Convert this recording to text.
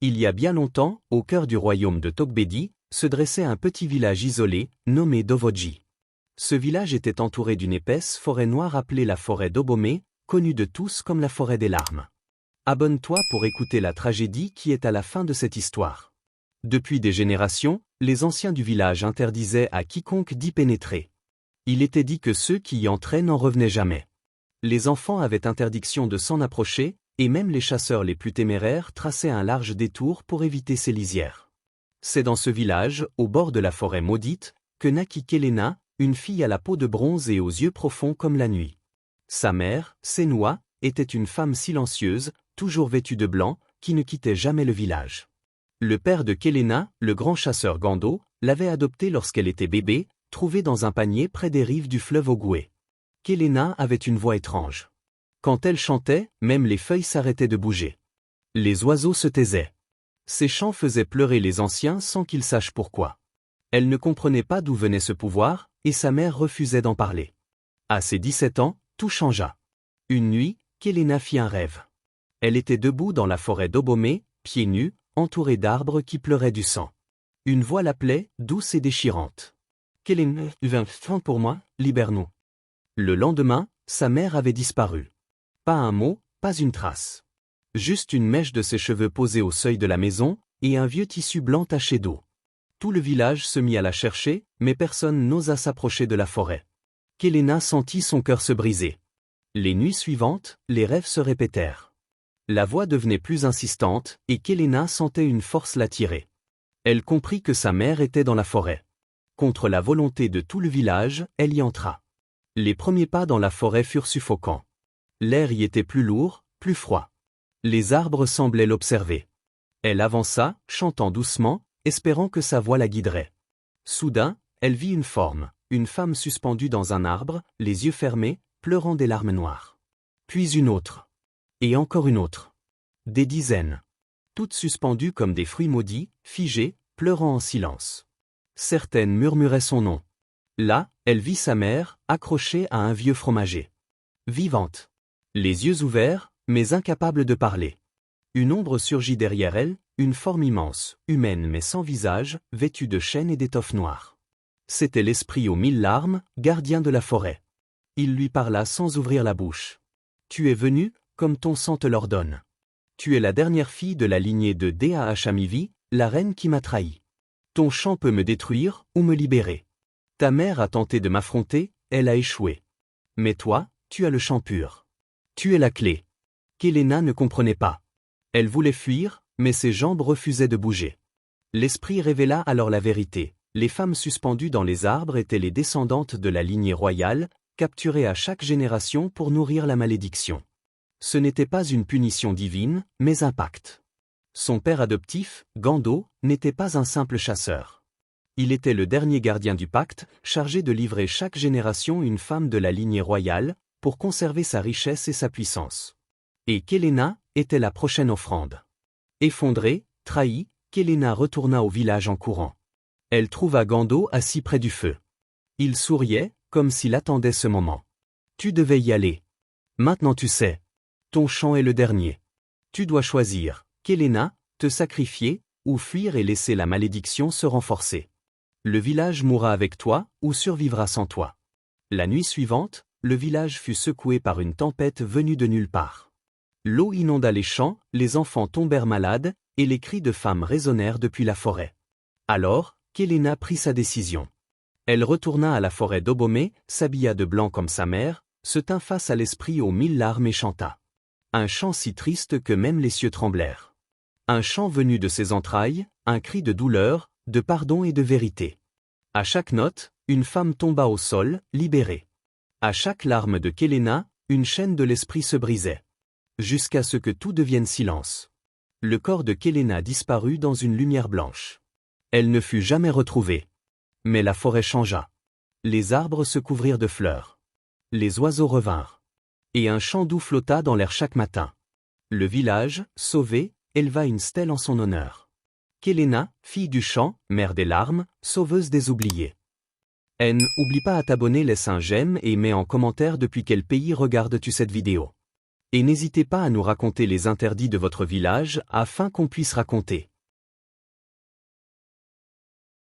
Il y a bien longtemps, au cœur du royaume de Togbedi, se dressait un petit village isolé, nommé Dovoji. Ce village était entouré d'une épaisse forêt noire appelée la forêt d'Obomé, connue de tous comme la forêt des larmes. Abonne-toi pour écouter la tragédie qui est à la fin de cette histoire. Depuis des générations, les anciens du village interdisaient à quiconque d'y pénétrer. Il était dit que ceux qui y entraient n'en revenaient jamais. Les enfants avaient interdiction de s'en approcher, et même les chasseurs les plus téméraires traçaient un large détour pour éviter ces lisières. C'est dans ce village, au bord de la forêt maudite, que naquit Kelena, une fille à la peau de bronze et aux yeux profonds comme la nuit. Sa mère, Senua, était une femme silencieuse, toujours vêtue de blanc, qui ne quittait jamais le village. Le père de Kelena, le grand chasseur Gando, l'avait adoptée lorsqu'elle était bébé, trouvée dans un panier près des rives du fleuve Ogoué. Kelena avait une voix étrange. Quand elle chantait, même les feuilles s'arrêtaient de bouger. Les oiseaux se taisaient. Ces chants faisaient pleurer les anciens sans qu'ils sachent pourquoi. Elle ne comprenait pas d'où venait ce pouvoir, et sa mère refusait d'en parler. À ses 17 ans, tout changea. Une nuit, Kelena fit un rêve. Elle était debout dans la forêt d'Obomé, pieds nus, entourée d'arbres qui pleuraient du sang. Une voix l'appelait, douce et déchirante. « Kelena, viens pour moi, libère-nous. » Le lendemain, sa mère avait disparu. Pas un mot, pas une trace. Juste une mèche de ses cheveux posée au seuil de la maison, et un vieux tissu blanc taché d'eau. Tout le village se mit à la chercher, mais personne n'osa s'approcher de la forêt. Kelena sentit son cœur se briser. Les nuits suivantes, les rêves se répétèrent. La voix devenait plus insistante, et Kelena sentait une force l'attirer. Elle comprit que sa mère était dans la forêt. Contre la volonté de tout le village, elle y entra. Les premiers pas dans la forêt furent suffocants. L'air y était plus lourd, plus froid. Les arbres semblaient l'observer. Elle avança, chantant doucement, espérant que sa voix la guiderait. Soudain, elle vit une femme suspendue dans un arbre, les yeux fermés, pleurant des larmes noires. Puis une autre. Et encore une autre. Des dizaines. Toutes suspendues comme des fruits maudits, figées, pleurant en silence. Certaines murmuraient son nom. Là, elle vit sa mère, accrochée à un vieux fromager. Vivante. Les yeux ouverts, mais incapable de parler. Une ombre surgit derrière elle, une forme immense, humaine mais sans visage, vêtue de chaînes et d'étoffes noires. C'était l'esprit aux 1000 larmes, gardien de la forêt. Il lui parla sans ouvrir la bouche. « Tu es venue, comme ton sang te l'ordonne. Tu es la dernière fille de la lignée de Dahachamivi, la reine qui m'a trahi. Ton chant peut me détruire ou me libérer. Ta mère a tenté de m'affronter, elle a échoué. Mais toi, tu as le chant pur. Tu es la clé. » Kelena ne comprenait pas. Elle voulait fuir, mais ses jambes refusaient de bouger. L'esprit révéla alors la vérité. Les femmes suspendues dans les arbres étaient les descendantes de la lignée royale, capturées à chaque génération pour nourrir la malédiction. Ce n'était pas une punition divine, mais un pacte. Son père adoptif, Gando, n'était pas un simple chasseur. Il était le dernier gardien du pacte, chargé de livrer chaque génération une femme de la lignée royale, pour conserver sa richesse et sa puissance. Et Kelena était la prochaine offrande. Effondrée, trahie, Kelena retourna au village en courant. Elle trouva Gando assis près du feu. Il souriait, comme s'il attendait ce moment. « Tu devais y aller. Maintenant tu sais. Ton chant est le dernier. Tu dois choisir, Kelena, te sacrifier, ou fuir et laisser la malédiction se renforcer. Le village mourra avec toi, ou survivra sans toi. » La nuit suivante, le village fut secoué par une tempête venue de nulle part. L'eau inonda les champs, les enfants tombèrent malades, et les cris de femmes résonnèrent depuis la forêt. Alors, Kelena prit sa décision. Elle retourna à la forêt d'Obomé, s'habilla de blanc comme sa mère, se tint face à l'esprit aux 1000 larmes et chanta. Un chant si triste que même les cieux tremblèrent. Un chant venu de ses entrailles, un cri de douleur, de pardon et de vérité. À chaque note, une femme tomba au sol, libérée. À chaque larme de Kelena, une chaîne de l'esprit se brisait. Jusqu'à ce que tout devienne silence. Le corps de Kelena disparut dans une lumière blanche. Elle ne fut jamais retrouvée. Mais la forêt changea. Les arbres se couvrirent de fleurs. Les oiseaux revinrent. Et un chant doux flotta dans l'air chaque matin. Le village, sauvé, éleva une stèle en son honneur. Kelena, fille du chant, mère des larmes, sauveuse des oubliés. N'oublie pas à t'abonner, laisse un j'aime et mets en commentaire depuis quel pays regardes-tu cette vidéo. Et n'hésitez pas à nous raconter les interdits de votre village afin qu'on puisse raconter.